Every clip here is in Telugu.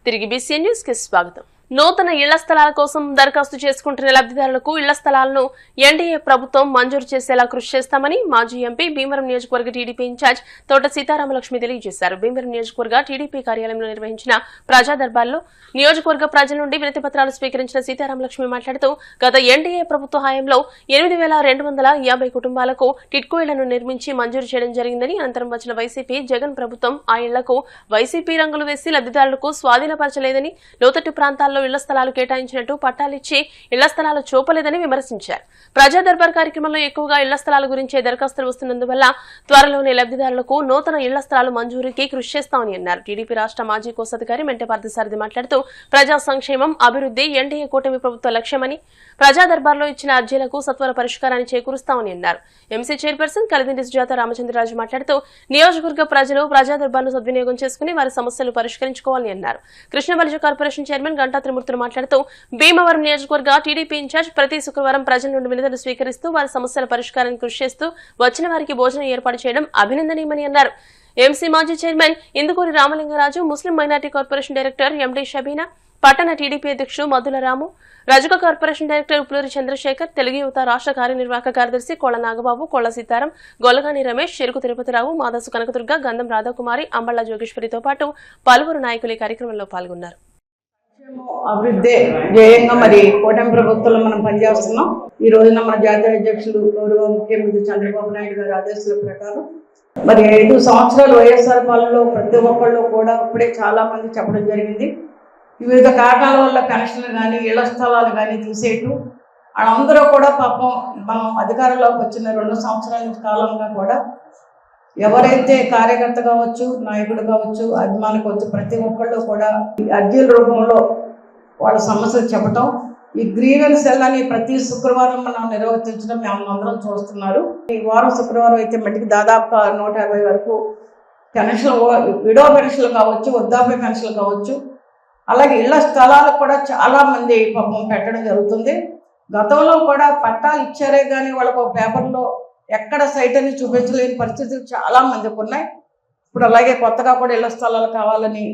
తిరిగి బీసీ న్యూస్ కి స్వాగతం. నూతన ఇళ్ల స్థలాల కోసం దరఖాస్తు చేసుకుంటున్న లబ్ధిదారులకు ఇళ్ల స్థలాలను ఎన్డీఏ ప్రభుత్వం మంజూరు చేసేలా కృషి చేస్తామని మాజీ ఎంపీ భీమవరం నియోజకవర్గ టీడీపీ ఇన్ఛార్జ్ తోట సీతారామలక్ష్మి తెలియజేశారు. భీమవరం నియోజకవర్గ టీడీపీ కార్యాలయంలో నిర్వహించిన ప్రజా దర్బార్లో నియోజకవర్గ ప్రజల నుండి వినతి పత్రాలు స్వీకరించిన సీతారామలక్ష్మి మాట్లాడుతూ గత ఎన్డీఏ ప్రభుత్వ హయాంలో 8,250 కుటుంబాలకు టిట్కో ఇళ్లను నిర్మించి మంజూరు చేయడం జరిగిందని, అనంతరం వచ్చిన వైసీపీ జగన్ ప్రభుత్వం ఆ ఇళ్లకు వైసీపీ రంగులు వేసి లబ్ధిదారులకు స్వాధీనపరచలేదని, లోతట్టు ప్రాంతాల్లో ఇళ్ల స్థలాలు కేటాయించినట్టు పట్టాలిచ్చి ఇళ్ల స్థలాలు చూపలేదని విమర్శించారు. ప్రజా దర్బార్ కార్యక్రమంలో ఎక్కువగా ఇళ్ల స్థలాల గురించే దరఖాస్తులు వస్తున్నందువల్ల త్వరలోనే లబ్ధిదారులకు నూతన ఇళ్ల స్థలాలు మంజూరీకి కృషి చేస్తామని అన్నారు. టీడీపీ రాష్ట్ర మాజీ కోశాధికారి మెంటే పార్థసారథి మాట్లాడుతూ ప్రజా సంక్షేమం, అభివృద్ధి ఎన్డీఏ కూటమి ప్రభుత్వ లక్ష్యమని, ప్రజా దర్బార్లో ఇచ్చిన అర్జీలకు సత్వర పరిష్కారాన్ని చేకూరుస్తామని అన్నారు. ఎంసీ చైర్పర్సన్ కలిదిండి సుజాత రామచంద్రరాజు మాట్లాడుతూ నియోజకవర్గ ప్రజలు ప్రజా దర్బార్ను సద్వినియోగం చేసుకుని వారి సమస్యలు పరిష్కరించుకోవాలని అన్నారు. కృష్ణబల్జ కార్పొరేషన్ చైర్మన్ గంటా త్రిమూర్తులు మాట్లాడుతూ భీమవరం నియోజకవర్గ టీడీపీ ఇన్ఛార్జ్ ప్రతి శుక్రవారం ప్రజల నుండి వినతులు స్వీకరిస్తూ వారి సమస్యల పరిష్కారానికి కృషి చేస్తూ వచ్చిన వారికి భోజనం ఏర్పాటు చేయడం అభినందనీయమని అన్నారు. ఎంసీ మాజీ chairman Indukuri Ramalingaraju, Muslim minority corporation director MD Shabina, పట్టణ టీడీపీ అధ్యక్షుడు మద్దుల రాము, రజక కార్పొరేషన్ డైరెక్టర్ ఉప్లూరి చంద్రశేఖర్, తెలుగు యువత రాష్ట్ర కార్యనిర్వాహక కార్యదర్శి కోళ్ల నాగబాబు, కోళ్ల సీతారాం, గొల్లగాని రమేష్, చెరుకు తిరుపతిరావు, మాదాసు కనకదుర్గ, గంధం రాధాకుమారి, అంబళ్ల జోగేశ్వరితో పాటు పలువురు నాయకులు ఈ కార్యక్రమంలో పాల్గొన్నారు. అభివృద్ధి ధ్యేయంగా మరి కూటమి ప్రభుత్వంలో మనం పనిచేస్తున్నాం. ఈ రోజున మన జాతీయ అధ్యక్షులు గౌరవ ముఖ్యమంత్రి చంద్రబాబు నాయుడు గారి ఆదేశాల ప్రకారం మరి 5 సంవత్సరాలు వైఎస్ఆర్ పాలనలో ప్రతి ఒక్కళ్ళు కూడా ఇప్పుడే చాలా మంది చెప్పడం జరిగింది. వివిధ కారణాల వల్ల పెన్షన్లు కానీ ఇళ్ల స్థలాలు కానీ తీసేయటం, వాళ్ళందరూ కూడా పాపం మనం అధికారంలోకి వచ్చిన 2 సంవత్సరాల కాలంగా కూడా ఎవరైతే కార్యకర్త కావచ్చు, నాయకుడు కావచ్చు, అభిమానులు కావచ్చు, ప్రతి ఒక్కళ్ళు కూడా అర్జీల రూపంలో వాళ్ళ సమస్యలు చెప్పటం, ఈ గ్రీవెన్స్ సెల్ అని ప్రతి శుక్రవారం మనం నిర్వర్తించడం మేము అందరం చూస్తున్నారు. ఈ వారం శుక్రవారం అయితే మట్టికి దాదాపు 150 వరకు పెన్షన్లు, విడో పెన్షన్లు కావచ్చు, వృద్ధాప్య పెన్షన్లు కావచ్చు, అలాగే ఇళ్ల స్థలాలు కూడా చాలా మంది పాపం పెట్టడం జరుగుతుంది. గతంలో కూడా పట్టాలు ఇచ్చారే కానీ వాళ్ళకు పేపర్లో ఎక్కడ సైట్ అని చూపించలేని పరిస్థితులు చాలా మందికి ఉన్నాయి. ఇప్పుడు అలాగే కొత్తగా కూడా ఇళ్ల స్థలాలు కావాలని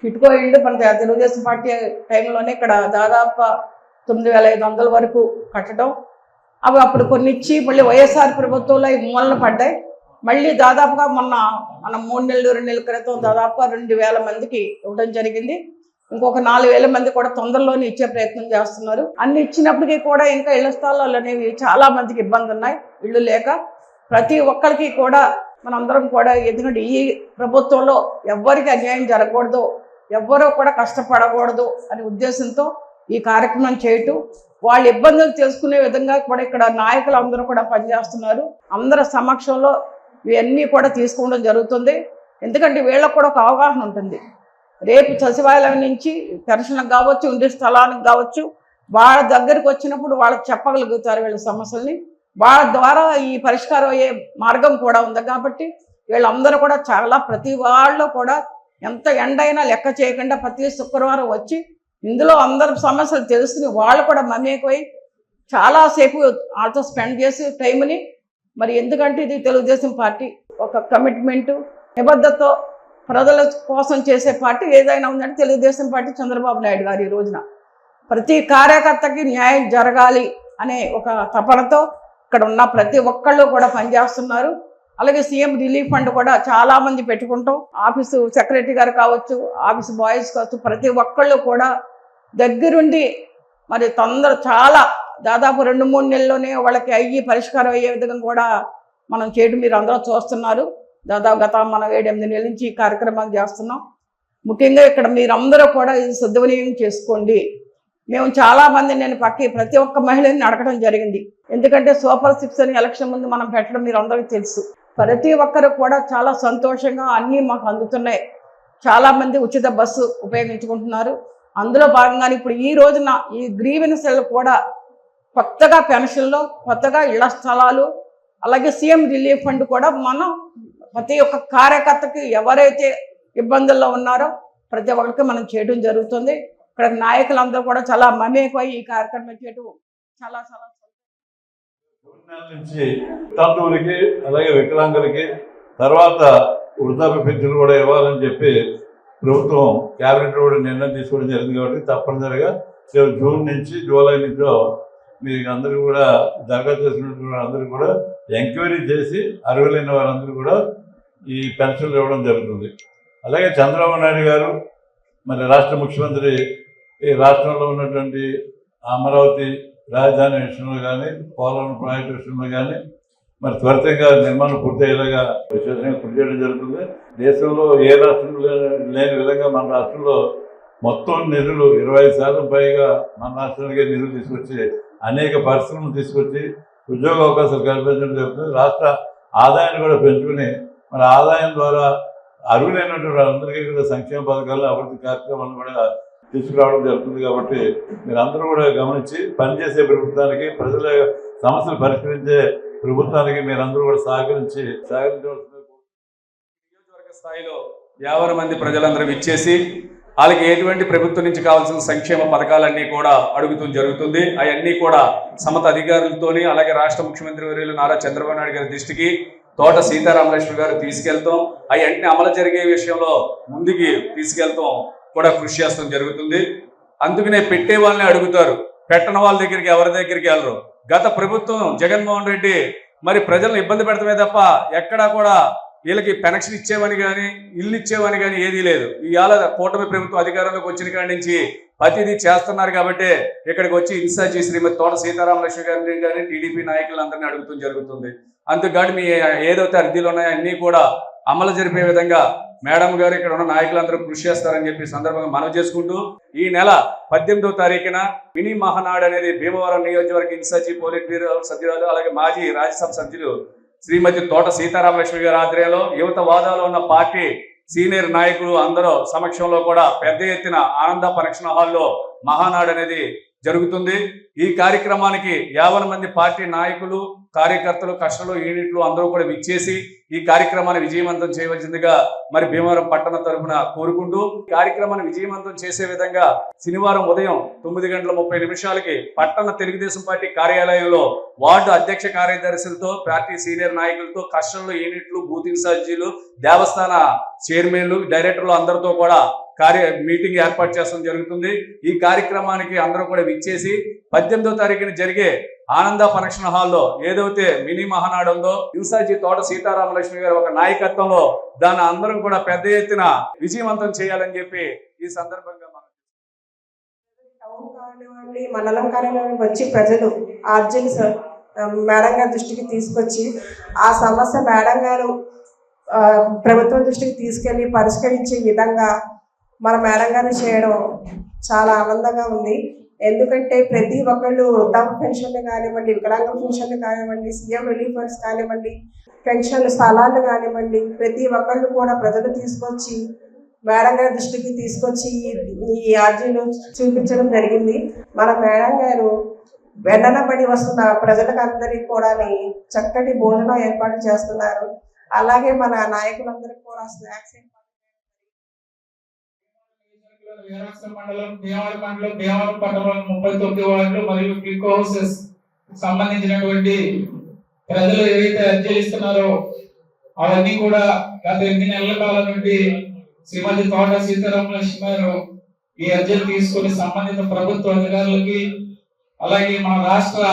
టిట్కో ఇళ్ళు మన తెలుగుదేశం పార్టీ టైంలోనే ఇక్కడ దాదాపు 9,500 వరకు కట్టడం, అవి అప్పుడు కొన్ని ఇచ్చి మళ్ళీ వైఎస్ఆర్ ప్రభుత్వంలో ఈ మూలన పడ్డాయి. మళ్ళీ దాదాపుగా మన 3 నెలలు 2 నెలల క్రితం దాదాపుగా 2,000 మందికి ఇవ్వడం జరిగింది. ఇంకొక 4,000 మంది కూడా తొందరలోనే ఇచ్చే ప్రయత్నం చేస్తున్నారు. అన్ని ఇచ్చినప్పటికీ కూడా ఇంకా ఇళ్ల స్థలాలు అనేవి చాలా మందికి ఇబ్బంది ఉన్నాయి, ఇళ్ళు లేక. ప్రతి ఒక్కరికి కూడా మనందరం కూడా ఎందుకంటే ఈ ప్రభుత్వంలో ఎవ్వరికి అన్యాయం జరగకూడదు, ఎవ్వరూ కూడా కష్టపడకూడదు అనే ఉద్దేశంతో ఈ కార్యక్రమం చేయటం, వాళ్ళ ఇబ్బందులు తెలుసుకునే విధంగా కూడా ఇక్కడ నాయకులు అందరూ కూడా పనిచేస్తున్నారు. అందరి సమక్షంలో ఇవన్నీ కూడా తీసుకోవడం జరుగుతుంది. ఎందుకంటే వీళ్ళకు కూడా ఒక అవగాహన ఉంటుంది. రేపు సచివాలయం నుంచి పెన్షన్లకు కావచ్చు, ఇంటి స్థలానికి కావచ్చు, వాళ్ళ దగ్గరికి వచ్చినప్పుడు వాళ్ళకి చెప్పగలుగుతారు వీళ్ళ సమస్యల్ని. వాళ్ళ ద్వారా ఈ పరిష్కారం అయ్యే మార్గం కూడా ఉంది. కాబట్టి వీళ్ళందరూ కూడా చాలా ప్రతి వాళ్ళు కూడా ఎంత ఎండైనా లెక్క చేయకుండా ప్రతి శుక్రవారం వచ్చి ఇందులో అందరి సమస్యలు తెలుసుకుని వాళ్ళు కూడా మమేకమై చాలాసేపు వాళ్ళతో స్పెండ్ చేసి టైంని మరి ఎందుకంటే ఇది తెలుగుదేశం పార్టీ ఒక కమిట్మెంటు, నిబద్ధతతో ప్రజల కోసం చేసే పార్టీ ఏదైనా ఉందంటే తెలుగుదేశం పార్టీ, చంద్రబాబు నాయుడు గారు. ఈ రోజున ప్రతి కార్యకర్తకి న్యాయం జరగాలి అనే ఒక తపనతో ఇక్కడ ఉన్న ప్రతి ఒక్కళ్ళు కూడా పనిచేస్తున్నారు. అలాగే సీఎం రిలీఫ్ ఫండ్ కూడా చాలామంది పెట్టుకుంటాం. ఆఫీసు సెక్రటరీ గారు కావచ్చు, ఆఫీసు బాయ్స్ కావచ్చు, ప్రతి ఒక్కళ్ళు కూడా దగ్గరుండి మరి చాలా దాదాపు 2-3 నెలల్లోనే వాళ్ళకి అయ్యి పరిష్కారం అయ్యే విధంగా కూడా మనం చేయడం మీరు అందరూ చూస్తున్నారు. దాదాపు గత మనం 7-8 నెలల నుంచి ఈ కార్యక్రమాలు చేస్తున్నాం. ముఖ్యంగా ఇక్కడ మీరందరూ కూడా ఇది సద్వినియోగం చేసుకోండి. మేము చాలామంది నేను ప్రతి ఒక్క మహిళని అడగడం జరిగింది. ఎందుకంటే సూపర్ 6 అని ఎలక్షన్ ముందు మనం పెట్టడం మీరు అందరికీ తెలుసు. ప్రతి ఒక్కరు కూడా చాలా సంతోషంగా అన్నీ మాకు అందుతున్నాయి. చాలామంది ఉచిత బస్సు ఉపయోగించుకుంటున్నారు. అందులో భాగంగానే ఇప్పుడు ఈ రోజున ఈ గ్రీవెన్స్ సెల్ కూడా కొత్తగా పెన్షన్లు, కొత్తగా ఇళ్ల స్థలాలు, అలాగే సీఎం రిలీఫ్ ఫండ్ కూడా మనం ప్రతి ఒక్క కార్యకర్తకి ఎవరైతే ఇబ్బందుల్లో ఉన్నారో ప్రతి ఒక్కరికి మనం చేయడం జరుగుతుంది. ఇక్కడ నాయకులందరూ కూడా చాలా మమేకమై ఈ కార్యక్రమం చేయడం చాలా నుంచి తంతువులకి అలాగే వికలాంగులకి తర్వాత వృద్ధాప్య పెన్షన్ కూడా ఇవ్వాలని చెప్పి ప్రభుత్వం క్యాబినెట్ కూడా నిర్ణయం తీసుకోవడం జరిగింది కాబట్టి తప్పనిసరిగా జూన్ నుంచి జూలై నుంచో మీకు అందరూ కూడా దరఖాస్తు చేసుకున్న అందరూ కూడా ఎంక్వైరీ చేసి అర్హులైన వారందరూ కూడా ఈ పెన్షన్లు ఇవ్వడం జరుగుతుంది. అలాగే చంద్రబాబు నాయుడు గారు మరి రాష్ట్ర ముఖ్యమంత్రి ఈ రాష్ట్రంలో ఉన్నటువంటి అమరావతి రాజధాని విషయంలో కానీ పోలవరం ప్రాజెక్టు విషయంలో కానీ మరి త్వరితంగా నిర్మాణం పూర్తయ్యేలాగా విశేషంగా కృషి చేయడం జరుగుతుంది. దేశంలో ఏ రాష్ట్రంలో లేని విధంగా మన రాష్ట్రంలో మొత్తం నిధులు 25% పైగా మన రాష్ట్రానికి నిధులు తీసుకొచ్చి అనేక పరిశ్రమలు తీసుకొచ్చి ఉద్యోగ అవకాశాలు కల్పించడం జరుగుతుంది. రాష్ట్ర ఆదాయాన్ని కూడా పెంచుకుని మరి ఆదాయం ద్వారా అర్హులైనటువంటి అందరికీ కూడా సంక్షేమ పథకాలు అభివృద్ధి కార్యక్రమాలను కూడా తీసుకురావడం జరుగుతుంది. కాబట్టి మీరందరూ కూడా గమనించి పనిచేసే ప్రభుత్వానికి, ప్రజల సమస్యలు పరిష్కరించే ప్రభుత్వానికి మీరందరూ కూడా సహకరించవలసింది. నియోజకవర్గ స్థాయిలో 50 మంది ప్రజలందరూ ఇచ్చేసి వాళ్ళకి ఎటువంటి ప్రభుత్వం నుంచి కావాల్సిన సంక్షేమ పథకాలన్నీ కూడా అడుగుతూ జరుగుతుంది. అవన్నీ కూడా సమత అధికారులతోని అలాగే రాష్ట్ర ముఖ్యమంత్రి వర్యులు నారా చంద్రబాబు నాయుడు గారి దృష్టికి తోట సీతారామలక్ష్మి గారు తీసుకెళ్తాం. అవన్నీ అమలు జరిగే విషయంలో ముందుకి తీసుకెళ్తాం కూడా కృషి చేస్తాం జరుగుతుంది. అందుకనే పెట్టే వాళ్ళని అడుగుతారు, పెట్టని వాళ్ళ దగ్గరికి ఎవరి దగ్గరికి వెళ్ళరు. గత ప్రభుత్వం జగన్మోహన్ రెడ్డి మరి ప్రజలను ఇబ్బంది పెడతామే తప్ప ఎక్కడా కూడా వీళ్ళకి పెన్షన్ ఇచ్చేవని కానీ ఇల్లు ఇచ్చేవని కానీ ఏదీ లేదు. ఇవాళ కూటమి ప్రభుత్వం అధికారంలోకి వచ్చిన కాడి నుంచి ప్రతిదీ చేస్తున్నారు. కాబట్టి ఇక్కడికి వచ్చి ఇన్ఛార్జి శ్రీమతి తోట సీతారామలక్ష్మి గారిని కానీ టీడీపీ నాయకులందరినీ అడుగుతూ జరుగుతుంది. అందుకని మీ ఏదైతే అర్జీలు ఉన్నాయో అన్నీ కూడా అమలు జరిపే విధంగా మేడం గారు ఇక్కడ ఉన్న నాయకులందరూ కృషి చేస్తారని చెప్పి సందర్భంగా మనవి చేసుకుంటూ ఈ నెల 18వ తారీఖున మినీ మహానాడు అనేది భీమవరం నియోజకవర్గ ఇన్ఛార్జి పోలిట్ బ్యూరో సభ్యురాలు అలాగే మాజీ రాజ్యసభ సభ్యులు శ్రీమతి తోట సీతారామలక్ష్మి గారి ఆధ్వర్యంలో యువత వాదాలో ఉన్న పార్టీ సీనియర్ నాయకులు అందరూ సమక్షంలో కూడా పెద్ద ఎత్తున ఆనంద ఫంక్షన్ హాల్లో మహానాడు అనేది జరుగుతుంది. ఈ కార్యక్రమానికి 50 మంది పార్టీ నాయకులు, కార్యకర్తలు, కష్టలు, యూనిట్లు అందరూ కూడా విచ్చేసి ఈ కార్యక్రమాన్ని విజయవంతం చేయవలసిందిగా మరి భీమవరం పట్టణ తరఫున కోరుకుంటూ కార్యక్రమాన్ని విజయవంతం చేసే విధంగా శనివారం ఉదయం 9:30 పట్టణ తెలుగుదేశం పార్టీ కార్యాలయంలో వార్డు అధ్యక్ష కార్యదర్శులతో, పార్టీ సీనియర్ నాయకులతో, కష్టలు, యూనిట్లు, బూత్ ఇన్ఛార్జీలు, దేవస్థాన చైర్మన్లు, డైరెక్టర్లు అందరితో కూడా మీటింగ్ ఏర్పాటు చేయడం జరుగుతుంది. ఈ కార్యక్రమానికి అందరూ కూడా విచ్చేసి 18వ తారీఖున జరిగే ఆనంద ఫంక్షన్ హాల్లో ఏదైతే మినీ మహానాడు ఉందో ఇన్ఛార్జి తోట సీతారామలక్ష్మి గారి ఒక నాయకత్వంలో దాన్ని అందరం కూడా పెద్ద ఎత్తున విజయవంతం చేయాలని చెప్పి ఈ సందర్భంగా టౌన్ కానివ్వండి, మండలం కానివ్వండి వచ్చి ప్రజలు ఆర్జీలు మేడం గారి దృష్టికి తీసుకొచ్చి ఆ సమస్య మేడం గారు ప్రభుత్వం దృష్టికి తీసుకెళ్లి పరిష్కరించే విధంగా మన మేడం గారు చేయడం చాలా ఆనందంగా ఉంది. ఎందుకంటే ప్రతి ఒక్కళ్ళు వృద్ధాప్య పెన్షన్లు కానివ్వండి, వికలాంగ పెన్షన్లు కానివ్వండి, సీఎం రిలీఫ్ ఫండ్స్ కానివ్వండి, పెన్షన్లు స్థలాలు కానివ్వండి, ప్రతి ఒక్కళ్ళు కూడా ప్రజలు తీసుకొచ్చి మేడం గారి దృష్టికి తీసుకొచ్చి ఈ ఆర్జీలు చూపించడం జరిగింది. మన మేడం గారు వెంటనబడి వస్తున్న ప్రజలకు అందరికీ కూడా చక్కటి భోజనం ఏర్పాటు చేస్తున్నారు. అలాగే మన నాయకులందరికీ కూడా స్నాక్స్ మండలం భీమవరం పట్టణంలో 39 వార్డులు మరియు క్లిక్ హౌసెస్ సంబంధించినటువంటి ప్రజలు ఏవైతే అర్జీలు ఇస్తున్నారో అవన్నీ కూడా గత 8 నెలల కాలం నుండి శ్రీమతి తోట సీతారామలక్ష్మి గారు ఈ అర్జీలు తీసుకుని సంబంధిత ప్రభుత్వ అధికారులకి అలాగే మన రాష్ట్ర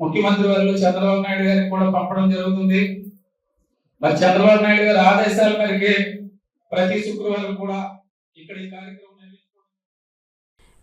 ముఖ్యమంత్రి వర్యులు చంద్రబాబు నాయుడు గారికి కూడా పంపడం జరుగుతుంది. మరి చంద్రబాబు నాయుడు గారి ఆదేశాల మేరకు ప్రతి శుక్రవారం కూడా ఇక్కడ ఈ కార్యక్రమం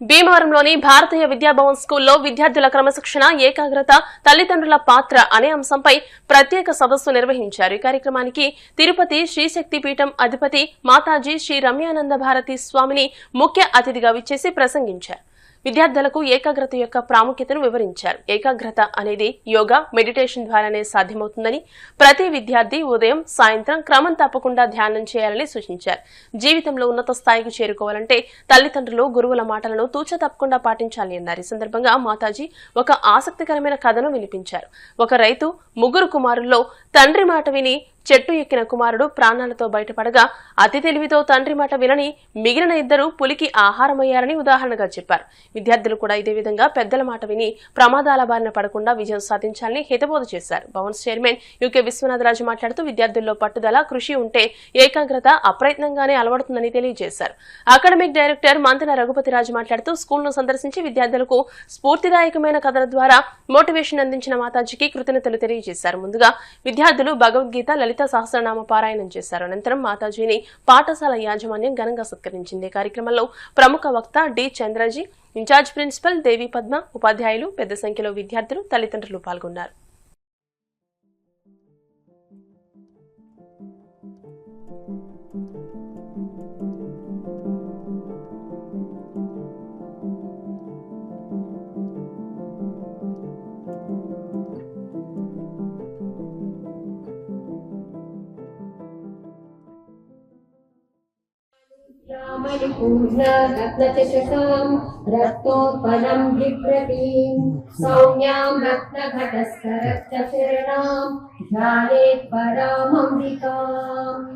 భీమవరంలోని భారతీయ విద్యాభవన్ స్కూల్లో విద్యార్థుల క్రమశిక్షణ, ఏకాగ్రత, తల్లిదండ్రుల పాత్ర అనే అంశంపై ప్రత్యేక సదస్సు నిర్వహించారు. ఈ కార్యక్రమానికి తిరుపతి శ్రీశక్తి పీఠం అధిపతి మాతాజీ శ్రీ రమ్యానంద భారతి స్వామిని ముఖ్య అతిథిగా విచ్చేసి ప్రసంగించారు. విద్యార్థులకు ఏకాగ్రత యొక్క ప్రాముఖ్యతను వివరించారు. ఏకాగ్రత అనేది యోగా, మెడిటేషన్ ద్వారానే సాధ్యమవుతుందని, ప్రతి విద్యార్థి ఉదయం, సాయంత్రం క్రమం తప్పకుండా ధ్యానం చేయాలని సూచించారు. జీవితంలో ఉన్నత స్థాయికి చేరుకోవాలంటే తల్లిదండ్రులు, గురువుల మాటలను తూచా తప్పకుండా పాటించాలి అన్నారు. ఈ సందర్భంగా మాతాజీ ఒక ఆసక్తికరమైన కథను వినిపించారు. ఒక రైతు 3 కుమారుల్లో తండ్రి మాట విని చెట్టు ఎక్కిన కుమారుడు ప్రాణాలతో బయటపడగా అతి తెలివితో తండ్రి మాట వినని మిగిలిన ఇద్దరు పులికి ఆహారమయ్యారని ఉదాహరణగా చెప్పారు. విద్యార్థులు కూడా ఇదే విధంగా పెద్దల మాట విని ప్రమాదాల బారిన పడకుండా విజయం సాధించాలని హితబోధ చేశారు. భవన్స్ చైర్మన్ యూకే విశ్వనాథరాజు మాట్లాడుతూ విద్యార్థుల్లో పట్టుదల, కృషి ఉంటే ఏకాగ్రత అప్రయత్నంగానే అలవడుతుందని తెలియజేశారు. అకాడమిక్ డైరెక్టర్ మంతెన రఘుపతిరాజు మాట్లాడుతూ స్కూల్ను సందర్శించి విద్యార్థులకు స్ఫూర్తిదాయకమైన కథల ద్వారా మోటివేషన్ అందించిన మాతాజీకి కృతజ్ఞతలు తెలియజేశారు. ముందుగా విద్యార్థులు భగవద్గీత, లలిత సహస్రనామ పారాయణం చేశారు. అనంతరం మాతాజీని పాఠశాల యాజమాన్యం ఘనంగా సత్కరించింది. కార్యక్రమంలో ప్రముఖ వక్త డి చంద్రజీ, ఇన్ఛార్జ్ ప్రిన్సిపల్ దేవి పద్మ, ఉపాధ్యాయులు, పెద్ద సంఖ్యలో విద్యార్థులు, తల్లిదండ్రులు పాల్గొన్నారు. पूर्णरत्नचषकां रक्तोत्पलं बिभ्रतीं सौम्यां रत्नघटस्थरक्तचरणां ध्यायेत् परामम्बिकाम्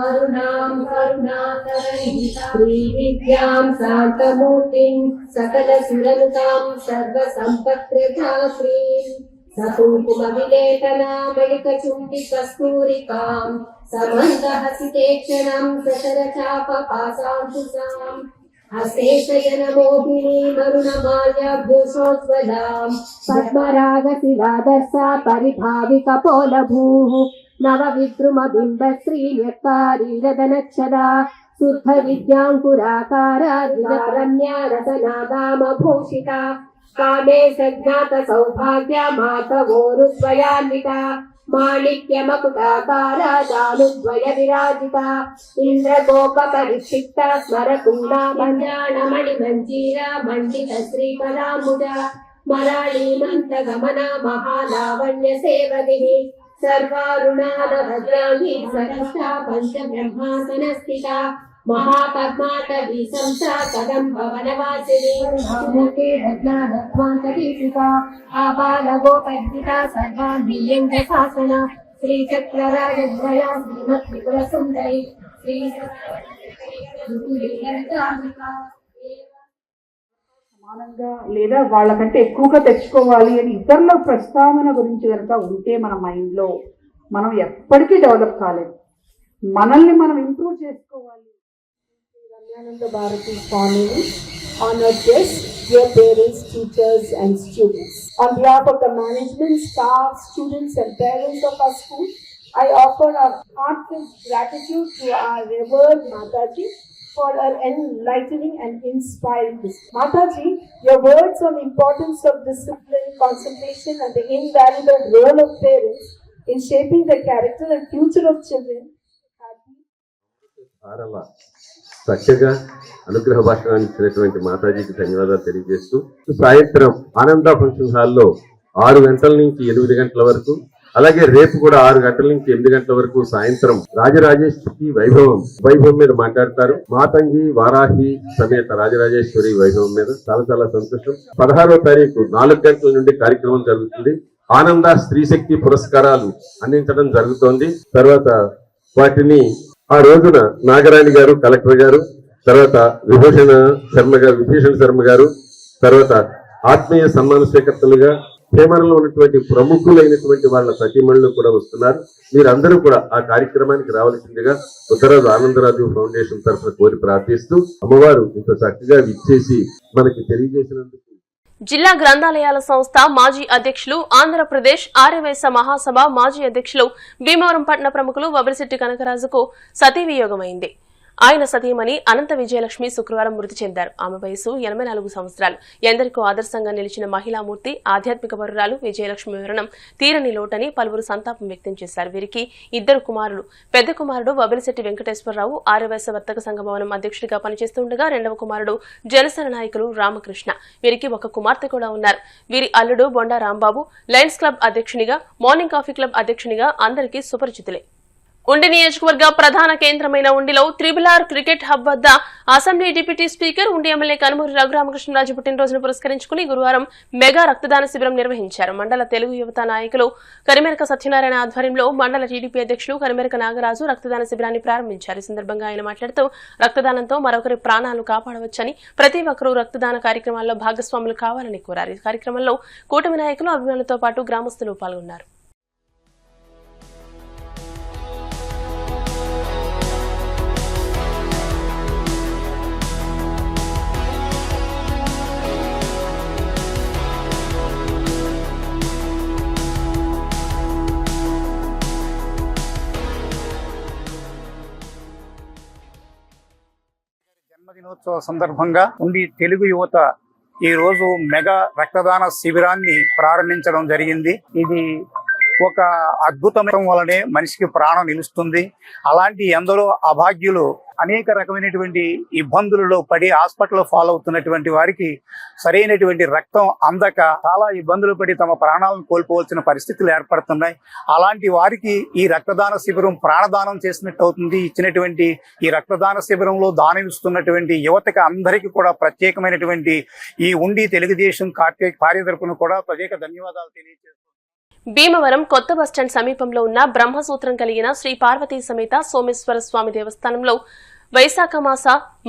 अरुणां करुणाकरहितां श्रीविद्यां शान्तमूर्तिं सकलसुरनुतां सर्वसम्पत्प्रदात्रीं सकुङ्कुमविलेपनामलिकचुम्बिकस्तूरिकां समन्दहसितेक्षणं सचरचापपासाङ्कुशाम् हस्तेशयनमोहिनीमरुणमाल्याभूषोज्ज्वलां पद्मरागशिलादर्शा परिभाविकपोलभूः नवविद्रुमबिम्बश्रीन्यक्कारीरदनक्षदा शुद्धविद्याङ्कुराकारा द्विजरम्या रसनादामभूषिता कामे सज्ञातसौभाग्या मातवोरुद्वयान्विता माणिक्यमकुटाकारा जानुद्वय विराजिता इन्द्रगोपपरिक्षिप्ता स्मरतूणा मञ्जाणमणिमञ्जीरा मण्डितश्रीकलाम्बुजा मराळीमन्तगमना महालावण्यसेवदिः सर्वारुणानभद्राङ्गी सरसा पञ्चब्रह्मासनस्थिता महापद्माटवी संसा कदम्बवनवासिनी मुखे रत्नादत्वान्तदीपिका आबालगोपद्गिता सर्वाङ्गीयङ्गशासना श्रीचक्रराजद्वया श्रीमत्त्रिपुरसुन्दरी సమానంగా లేదా వాళ్ళకంటే ఎక్కువగా తెచ్చుకోవాలి అని ఇతరుల ప్రస్తావన గురించి కనుక ఉంటే మన మైండ్లో మనం ఎప్పటికీ డెవలప్ కాలేదు. మనల్ని మనం ఇంప్రూవ్ చేసుకోవాలి. Ramananda Bharati family, honored guests, dear parents, teachers and students. On behalf of the management, staff, students and parents of our school, I offer our heartfelt gratitude to our revered Mataji for her enlightening and inspiring discourse. Mataji, your words on the importance of discipline, concentration and the invaluable role of parents in shaping the character and future of children have been చక్కగా అనుగ్రహ భాషణాన్ని ఇచ్చినటువంటి మాతాజీకి ధన్యవాదాలు తెలియజేస్తూ సాయంత్రం ఆనంద ఫంక్షన్ హాల్లో 6 గంటల నుంచి 8 గంటల వరకు, అలాగే రేపు కూడా 6 గంటల నుంచి 8 గంటల వరకు సాయంత్రం రాజరాజేశ్వరి వైభవం మీద మాట్లాడతారు. మాతంగి వారాహి సమేత రాజరాజేశ్వరి వైభవం మీద చాలా చాలా సంతోషం. 16వ తారీఖు 4 గంటల నుండి కార్యక్రమం జరుగుతుంది. ఆనంద స్త్రీ శక్తి పురస్కారాలు అందించడం జరుగుతోంది. తర్వాత వాటిని ఆ రోజున నాగరాణి గారు, కలెక్టర్ గారు, తర్వాత విభూషణ శర్మ గారు, తర్వాత ఆత్మీయ సన్మాన స్వీకర్తలుగా ప్రేమలో ఉన్నటువంటి ప్రముఖులైనటువంటి వాళ్ళ సతీమణులు కూడా వస్తున్నారు. మీరందరూ కూడా ఆ కార్యక్రమానికి రావాల్సిందిగా ఉత్తరాజు ఆనందరాజు ఫౌండేషన్ తరఫున కోరి ప్రార్థిస్తూ అమ్మవారు ఇంత చక్కగా విచ్చేసి మనకి తెలియజేసినందుకు. జిల్లా గ్రంథాలయాల సంస్థ మాజీ అధ్యక్షులు, ఆంధ్రప్రదేశ్ ఆర్యవైశ్య మహాసభ మాజీ అధ్యక్షులు, భీమవరం పట్టణ ప్రముఖులు వబిరిశెట్టి కనకరాజుకు సతీవియోగమైంది. ఆయన సతీమణి అనంత విజయలక్ష్మి శుక్రవారం మృతి చెందారు. ఆమె వయసు 84 సంవత్సరాలు. ఎందరికో ఆదర్శంగా నిలిచిన మహిళామూర్తి, ఆధ్యాత్మిక పరురాలు విజయలక్ష్మి మరణం తీరని లోటని పలువురు సంతాపం వ్యక్తం చేశారు. వీరికి 2 కుమారులు. పెద్ద కుమారుడు వబిలిశెట్టి వెంకటేశ్వరరావు ఆర్యవైశ్య వర్తక సంఘ భవనం అధ్యక్షుడిగా పనిచేస్తుండగా, 2వ కుమారుడు జనసేన నాయకులు రామకృష్ణ. వీరికి 1 కుమార్తె కూడా ఉన్నారు. వీరి అల్లుడు బొండా రాంబాబు లయన్స్ క్లబ్ అధ్యక్షునిగా, మార్నింగ్ కాఫీ క్లబ్ అధ్యక్షునిగా అందరికీ సుపరిచితులే. ఉండి నియోజకవర్గ ప్రధాన కేంద్రమైన ఉండిలో త్రిబుల్-ఆర్ క్రికెట్ హబ్ వద్ద అసెంబ్లీ డిప్యూటీ స్పీకర్ ఉండి ఎమ్మెల్యే కనుమూరి రఘురామకృష్ణరాజు పుట్టినరోజును పురస్కరించుకుని గురువారం మెగా రక్తదాన శిబిరం నిర్వహించారు. మండల తెలుగు యువత నాయకులు కరిమెరక సత్యనారాయణ ఆధ్వర్యంలో మండల టీడీపీ అధ్యక్షులు కరిమెరక నాగరాజు రక్తదాన శిబిరాన్ని ప్రారంభించారు. ఈ సందర్భంగా ఆయన మాట్లాడుతూ రక్తదానంతో మరొకరి ప్రాణాలు కాపాడవచ్చని, ప్రతి ఒక్కరూ రక్తదాన కార్యక్రమాల్లో భాగస్వాములు కావాలని కోరారు. ఈ కార్యక్రమంలో కూటమి నాయకులు, అభిమానులతో పాటు గ్రామస్తులు పాల్గొన్నారు. జన్మదినోత్సవ సందర్భంగా ఉండి తెలుగు యువత ఈ రోజు మెగా రక్తదాన శిబిరాన్ని ప్రారంభించడం జరిగింది. ఇది ఒక అద్భుతం వలనే మనిషికి ప్రాణం నిలుస్తుంది. అలాంటి ఎందరో అభాగ్యులు అనేక రకమైనటువంటి ఇబ్బందులలో పడి హాస్పిటల్ ఫాలో అవుతున్నటువంటి వారికి సరైనటువంటి రక్తం అందక చాలా ఇబ్బందులు పడి తమ ప్రాణాలను కోల్పోవలసిన పరిస్థితులు ఏర్పడుతున్నాయి. అలాంటి వారికి ఈ రక్తదాన శిబిరం ప్రాణదానం చేసినట్టు అవుతుంది. ఇచ్చినటువంటి ఈ రక్తదాన శిబిరంలో దానం ఇస్తున్నటువంటి యువతకి అందరికీ కూడా ప్రత్యేకమైనటువంటి ఈ ఉండి తెలుగుదేశం కార్యతరపున కూడా ప్రత్యేక ధన్యవాదాలు తెలియజేస్తున్నాను. భీమవరం కొత్త బస్టాండ్ సమీపంలో ఉన్న బ్రహ్మసూత్రం కలిగిన శ్రీ పార్వతీ సమేత సోమేశ్వర స్వామి దేవస్థానంలో వైశాఖ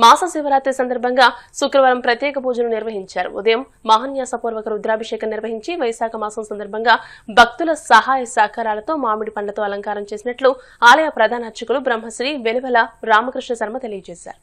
మాస శివరాత్రి సందర్భంగా శుక్రవారం ప్రత్యేక పూజలు నిర్వహించారు. ఉదయం మహాన్యాసపూర్వక రుద్రాభిషేకం నిర్వహించి వైశాఖ మాసం సందర్భంగా భక్తుల సహాయ సహకారాలతో మామిడి పండ్లతో అలంకారం చేసినట్లు ఆలయ ప్రధాన అర్చకులు బ్రహ్మశ్రీ వెలువల రామకృష్ణ శర్మ తెలియజేశారు.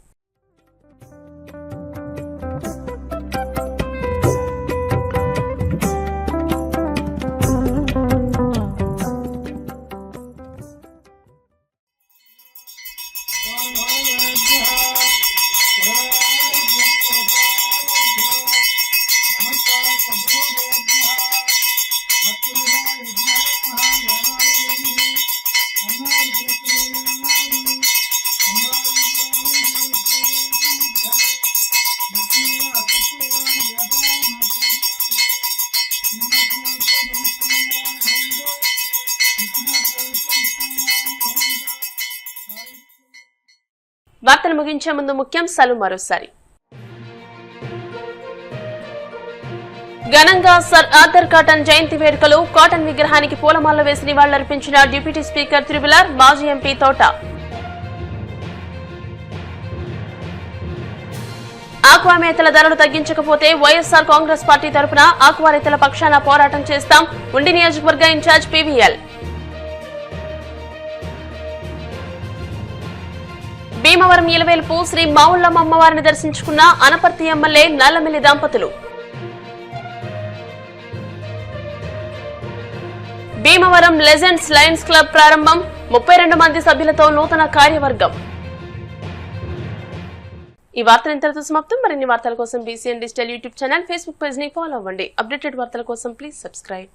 వార్తలు ముగించే ముందు ముఖ్యాంశాలు మరోసారి. ఘనంగా సర్ ఆర్థర్ కాటన్ జయంతి వేడుకలు, కాటన్ విగ్రహానికి పూలమాల వేసి నివాళులర్పించిన డిప్యూటీ స్పీకర్ త్రిబుల్-ఆర్, మాజీ ఎంపీ తోట. ఆక్వా మేతల ధరలు తగ్గించకపోతే వైఎస్ఆర్ కాంగ్రెస్ పార్టీ తరఫున ఆక్వా రైతుల పక్షాన పోరాటం చేస్తాం, ఉండి నియోజకవర్గ ఇన్ఛార్జ్ పీవీఎల్. భీమవరం ఇలవేల్పు శ్రీ మావుళ్లమ్మ అమ్మవారిని దర్శించుకున్న అనపర్తి ఎమ్మెల్యే నల్లమిల్లి దంపతులు. భీమవరం లెజెండ్స్ లయన్స్ క్లబ్ ప్రారంభం, 32 మంది సభ్యులతో నూతన కార్యవర్గం. ఈ వార్తలు ఇంతటితో సమాప్తం. మరిన్ని వార్తల కోసం BCN digital YouTube channel, Facebook page ని ఫాలో అవ్వండి. అప్డేటెడ్ వార్తల కోసం ప్లీజ్ సబ్స్క్రైబ్.